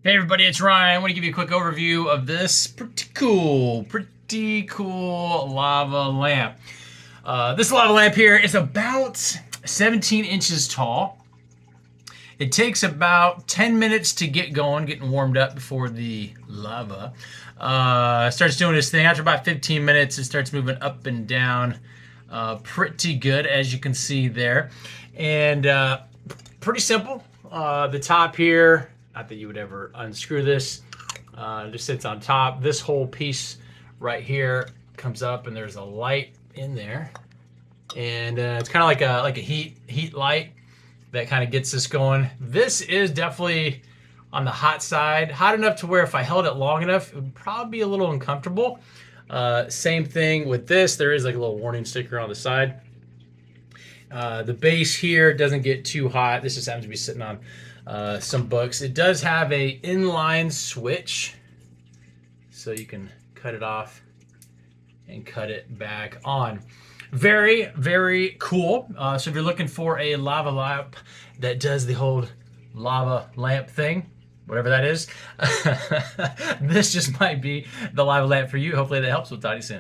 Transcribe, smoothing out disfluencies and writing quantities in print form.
Hey everybody, it's Ryan. I want to give you a quick overview of this pretty cool lava lamp. This lava lamp here is about 17 inches tall. It takes about 10 minutes to get going, getting warmed up before the lava starts doing its thing. After about 15 minutes, it starts moving up and down pretty good, as you can see there. And pretty simple. The top here, not that you would ever unscrew this, just sits on top. This whole piece right here comes up, and there's a light in there, and it's kind of like a heat light that kind of gets this going. This is definitely on the hot side, hot enough to where if I held it long enough, it would probably be a little uncomfortable. Same thing with this. There is like a little warning sticker on the side. The base here doesn't get too hot. This just happens to be sitting on some books. It does have a inline switch, so you can cut it off and cut it back on. Very, very cool. So if you're looking for a lava lamp that does the whole lava lamp thing, whatever that is, this just might be the lava lamp for you. Hopefully that helps. We'll talk to you soon.